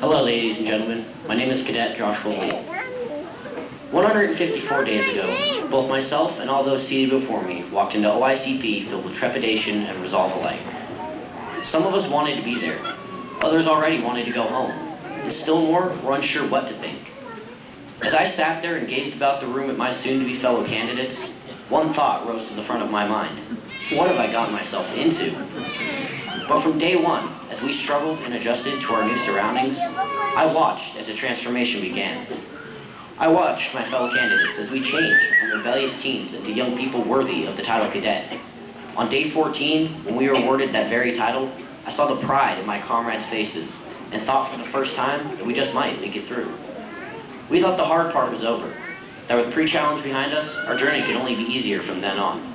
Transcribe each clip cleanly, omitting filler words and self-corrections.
Hello, ladies and gentlemen. My name is Cadet Lee. 154 days ago, both myself and all those seated before me walked into OYCP filled with trepidation and resolve alike. Some of us wanted to be there. Others already wanted to go home. And still more were unsure what to think. As I sat there and gazed about the room at my soon-to-be fellow candidates, one thought rose to the front of my mind. What have I gotten myself into? But from day one, as we struggled and adjusted to our new surroundings, I watched as a transformation began. I watched my fellow candidates as we changed from rebellious teens into young people worthy of the title cadet. On day 14, when we were awarded that very title, I saw the pride in my comrades' faces and thought for the first time that we just might make it through. We thought the hard part was over, that with pre-challenge behind us, our journey could only be easier from then on.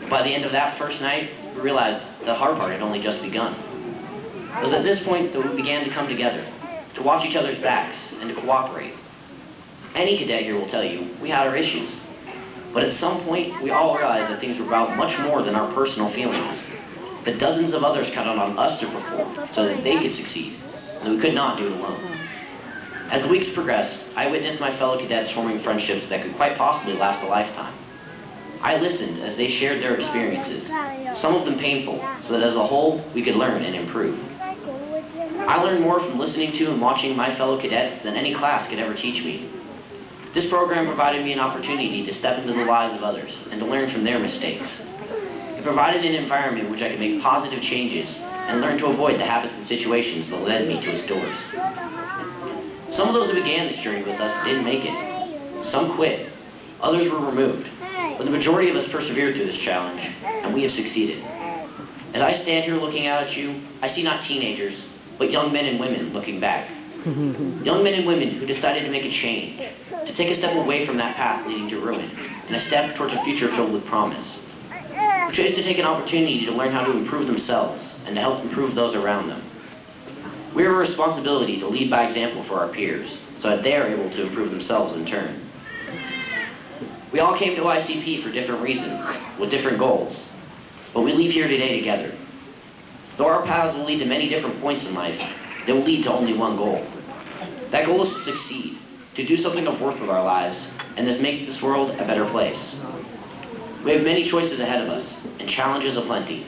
By the end of that first night, we realized the hard part had only just begun. It was at this point that we began to come together, to watch each other's backs, and to cooperate. Any cadet here will tell you, we had our issues. But at some point, we all realized that things were about much more than our personal feelings. That dozens of others counted on us to perform so that they could succeed, and that we could not do it alone. As the weeks progressed, I witnessed my fellow cadets forming friendships that could quite possibly last a lifetime. I listened as they shared their experiences, some of them painful, so that as a whole, we could learn and improve. I learned more from listening to and watching my fellow cadets than any class could ever teach me. This program provided me an opportunity to step into the lives of others and to learn from their mistakes. It provided an environment in which I could make positive changes and learn to avoid the habits and situations that led me to its doors. Some of those who began this journey with us didn't make it. Some quit. Others were removed. But the majority of us persevered through this challenge, and we have succeeded. As I stand here looking out at you, I see not teenagers, but young men and women looking back. Young men and women who decided to make a change, to take a step away from that path leading to ruin, and a step towards a future filled with promise. Who chose to take an opportunity to learn how to improve themselves, and to help improve those around them. We have a responsibility to lead by example for our peers, so that they are able to improve themselves in turn. We all came to OYCP for different reasons, with different goals, but we leave here today together. Though our paths will lead to many different points in life, they will lead to only one goal. That goal is to succeed, to do something of worth with our lives, and thus make this world a better place. We have many choices ahead of us, and challenges aplenty,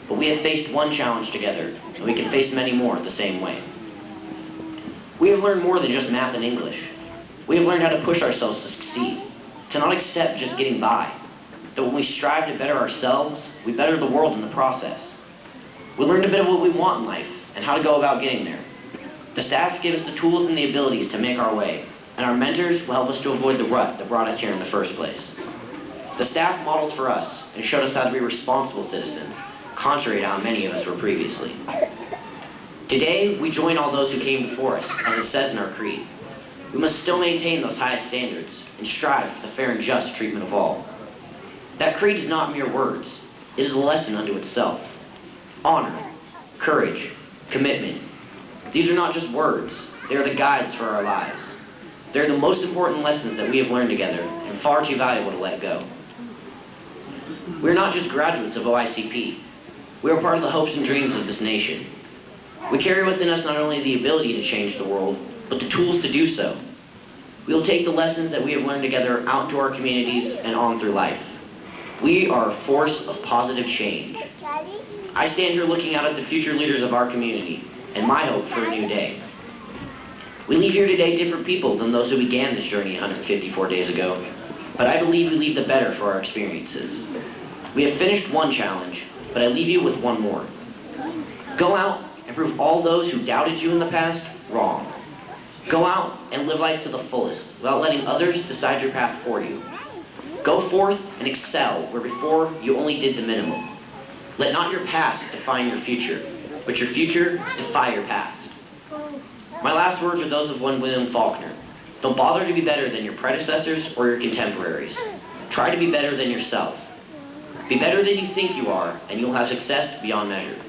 but we have faced one challenge together, and we can face many more the same way. We have learned more than just math and English. We have learned how to push ourselves to succeed, to not accept just getting by, that when we strive to better ourselves, we better the world in the process. We learned a bit of what we want in life, and how to go about getting there. The staff give us the tools and the abilities to make our way, and our mentors will help us to avoid the rut that brought us here in the first place. The staff modeled for us, and showed us how to be responsible citizens, contrary to how many of us were previously. Today, we join all those who came before us, as it says in our creed. We must still maintain those highest standards, and strive for the fair and just treatment of all. That creed is not mere words. It is a lesson unto itself. Honor, courage, commitment. These are not just words. They are the guides for our lives. They are the most important lessons that we have learned together, and far too valuable to let go. We are not just graduates of OYCP. We are part of the hopes and dreams of this nation. We carry within us not only the ability to change the world, but the tools to do so. We will take the lessons that we have learned together out to our communities and on through life. We are a force of positive change. I stand here looking out at the future leaders of our community and my hope for a new day. We leave here today different people than those who began this journey 154 days ago, but I believe we leave the better for our experiences. We have finished one challenge, but I leave you with one more. Go out and prove all those who doubted you in the past wrong. Go out and live life to the fullest, without letting others decide your path for you. Go forth and excel where before you only did the minimum. Let not your past define your future, but your future defy your past. My last words are those of one William Faulkner. Don't bother to be better than your predecessors or your contemporaries. Try to be better than yourself. Be better than you think you are, and you'll have success beyond measure.